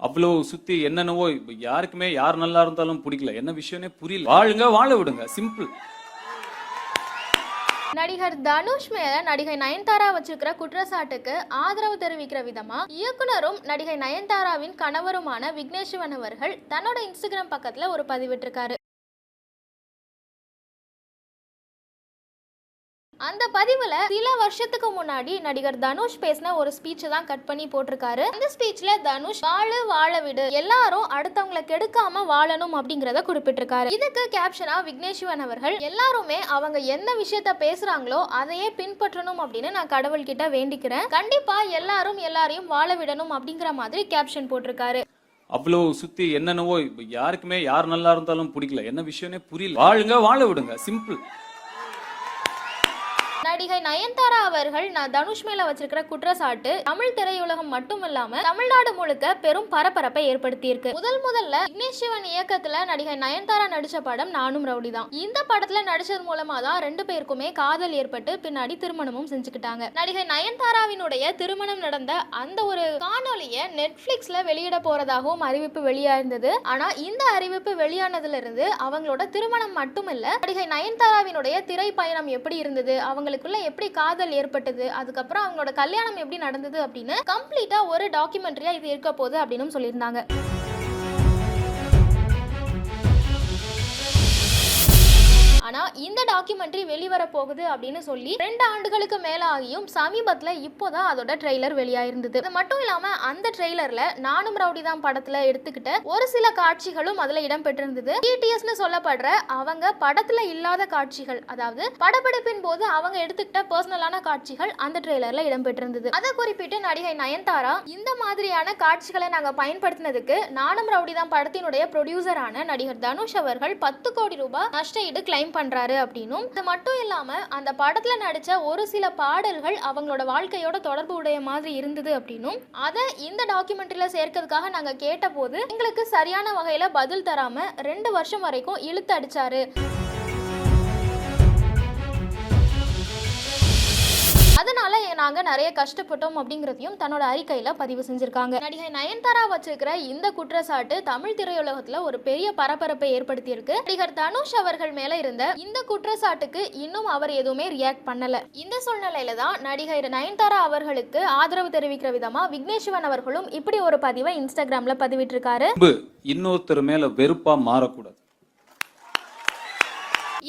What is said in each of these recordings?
அவ்வளவு சுத்தி என்னென்னவோ யாருக்குமே யார் நல்லா இருந்தாலும் பிடிக்கல. என்ன விஷயம்னே புரியல. வாழுங்க, வாழ விடுங்க, சிம்பிள். நடிகர் தனுஷ் மேல நடிகை நயன்தாரா வச்சிருக்கிற குற்றச்சாட்டுக்கு ஆதரவு தெரிவிக்கிற விதமா இயக்குனரும் நடிகை நயன்தாராவின் கணவருமான விக்னேஷ் சிவன் அவர்கள் தன்னோட இன்ஸ்டாகிராம் பக்கத்துல ஒரு பதிவிட்டிருக்காரு. அந்த பதிவுல சில வருஷத்துக்கு முன்னாடி நடிகர் தனுஷ் பேசின ஒரு ஸ்பீச் தான் கட் பண்ணி போட்டிருக்காரு. அந்த ஸ்பீச்ல தனுஷ் வாழ விடு, எல்லாரும் அடுத்தவங்களை கெடுக்காம வாழணும் அப்படிங்கறத குறிப்பிட்டிருக்காரு. இதுக்கு கேப்ஷனா விக்னேஷ் சிவன் அவர்கள் எல்லாருமே அவங்க என்ன விஷயத்த பேசுறாங்களோ அதையே பின்பற்றணும் அப்படின்னு நான் கடவுள் கிட்ட வேண்டிக்கிறேன், கண்டிப்பா எல்லாரும் எல்லாரையும் வாழ விடணும் அப்படிங்கிற மாதிரி கேப்ஷன் போட்டிருக்காரு. அவ்வளவு சுத்தி என்னென்னவோ யாருக்குமே யார் நல்லா இருந்தாலும் பிடிக்கல. என்ன விஷயம்னே புரியல. வாழுங்க, வாழ விடுங்க, சிம்பிள். நடிகை நயன்தாரா அவர்கள் தனுஷ் மேல வச்சிருக்கிற குற்றச்சாட்டு தமிழ் திரையுலகம் மட்டும் இல்லாம தமிழ்நாடு முழுக்க பெரும் பரபரப்பை ஏற்படுத்தி இருக்கு. முதல்ல விக்னேஷ் சிவன் இயக்கத்துல நடிகை நயன்தாரா நடிச்ச படம் நானும் ரவுடி தான். இந்த படத்துல நடிச்சது மூலமா தான் ரெண்டு பேருக்குமே காதல் ஏற்பட்டு பின்னாடி திருமணமும் செஞ்சுக்கிட்டாங்க. நடிகை நயன்தாராவினுடைய திருமணம் நடந்த அந்த ஒரு காணொலிய நெட்ஃபிளிக்ஸ்ல வெளியிட போறதாகவும் அறிவிப்பு வெளியாயிருந்தது. ஆனா இந்த அறிவிப்பு வெளியானதுல இருந்து அவங்களோட திருமணம் மட்டுமில்ல, நடிகை நயன்தாராவினுடைய திரை பயணம் எப்படி இருந்தது, அவங்களுக்குள்ள எப்படி காதல் ஏற்பட்டது, அதுக்கப்புறம் அவங்களோட கல்யாணம் எப்படி நடந்தது அப்படின்னு கம்ப்ளீட்டா ஒரு டாக்குமெண்ட்ரியா இது இருக்க போகுது அப்படின்னு சொல்லியிருந்தாங்க. ஆனா இந்த டாக்குமெண்ட்ரி வெளிவர போகுது அப்படின்னு சொல்லி 2 ஆண்டுகளுக்கு மேல ஆகியும் சமீபத்துல இப்போதான் அதோட ட்ரெய்லர் வெளியாயிருந்தது. இது மட்டும் இல்லாம அந்த ட்ரெய்லர்ல நானும் ரவுடி தான் படத்துல எடுத்துக்கிட்ட ஒரு சில காட்சிகளும் அதுல இடம் பெற்றிருந்தது. டிடிஎஸ்னு சொல்லப்படுற அவங்க படத்துல இல்லாத காட்சிகள், அதாவது படப்பிடிப்பின் போது அவங்க எடுத்துக்கிட்ட பர்சனலான காட்சிகள் அந்த ட்ரெய்லர்ல இடம் பெற்றிருந்தது. அதை குறிப்பிட்டு நடிகை நயன்தாரா இந்த மாதிரியான காட்சிகளை நாங்க பயன்படுத்தினதுக்கு நானும் ரவுடி தான் படத்தினுடைய ப்ரொடியூசரான நடிகர் தனுஷ் அவர்கள் 10 கோடி ரூபாய் நஷ்ட ஈடு கிளைம் பண்றாரு அப்படின்னும், இது மட்டும் இல்லாம அந்த படத்துல நடிச்ச ஒரு சில பாடல்கள் அவங்களோட வாழ்க்கையோட தொடர்பு உடைய மாதிரி இருந்தது அப்படின்னும், அதை இந்த டாக்குமெண்ட்ரியில சேர்க்கிறதுக்காக நாங்க கேட்ட போது எங்களுக்கு சரியான வகையில பதில் தராம 2 வருஷம் வரைக்கும் இழுத்து அடிச்சாரு, அதனால நாங்க நிறைய கஷ்டப்பட்டோம் அப்படிங்கறதையும் தன்னோட அறிக்கையில பதிவு செஞ்சிருக்காங்க. நடிகை நயன்தாரா வச்சிருக்கிற இந்த குற்றச்சாட்டு தமிழ் திரையுலகத்துல ஒரு பெரிய பரபரப்பை ஏற்படுத்தி இருக்கு. நடிகர் தனுஷ் அவர்கள் மேல இருந்த இந்த குற்றச்சாட்டுக்கு இன்னும் அவர் எதுவுமே ரியாக்ட் பண்ணல. இந்த சூழ்நிலையில தான் நடிகை நயன்தாரா அவர்களுக்கு ஆதரவு தெரிவிக்கிற விதமா விக்னேஷ் சிவன் அவர்களும் இப்படி ஒரு பதிவை இன்ஸ்டாகிராம்ல பதிவிட்டு இருக்காரு. இன்னொருத்தர் மேல வெறுப்பா மாறக்கூடாது.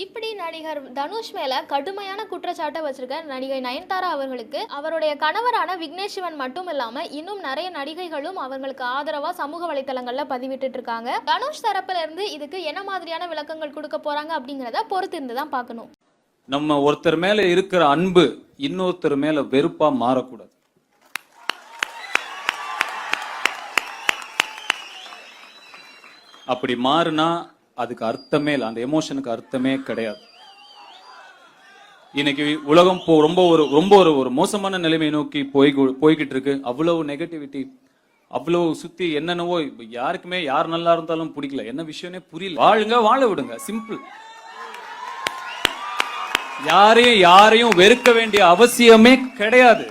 இப்படி நடிகர் தனுஷ் மேல கடுமையான குற்றச்சாட்டை வச்சிருக்க நடிகை நயன்தாரா அவர்களுக்கு அவருடைய கணவரான விக்னேஷ் சிவன் மட்டும் இல்லாம இன்னும் நிறைய நடிகைகளும் அவங்களுக்கு ஆதரவா சமூக வலைதளங்கள்ல பதிவிட்டு இருக்காங்க. தனுஷ் தரப்புல இருந்து இதுக்கு என்ன மாதிரியான விளக்கங்கள் கொடுக்க போறாங்க அப்படிங்கறத பொறுத்து இருந்துதான் பார்க்கணும். நம்ம ஒருத்தர் மேல இருக்கிற அன்பு இன்னொருத்தர் மேல வெறுப்பா மாறக்கூடாது. அப்படி மாறுனா அதுக்கு அர்த்தமே இல்லை, அந்த எமோஷனுக்கு அர்த்தமே கிடையாது. இன்னைக்கு உலகம் ரொம்ப ஒரு மோசமான நிலைமை நோக்கி போய்கிட்டு இருக்கு. அவ்வளவு நெகட்டிவிட்டி, அவ்வளவு சுத்தி என்னென்னவோ யாருக்குமே யார் நல்லா இருந்தாலும் பிடிக்கல. என்ன விஷயம்னே புரியல. வாழுங்க, வாழ விடுங்க, சிம்பிள். யாரையும் வெறுக்க வேண்டிய அவசியமே கிடையாது.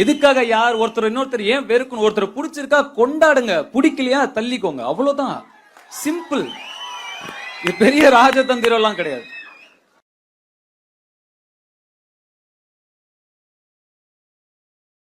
எதுக்காக ஒருத்தர் இன்னொருத்தர் ஏன் வெறுக்கணும்? ஒருத்தர் பிடிச்சிருக்கா கொண்டாடுங்க, பிடிக்கலையா தள்ளிக்கோங்க, அவ்வளவுதான், சிம்பிள். இது பெரிய ராஜதந்திரம் எல்லாம் கிடையாது.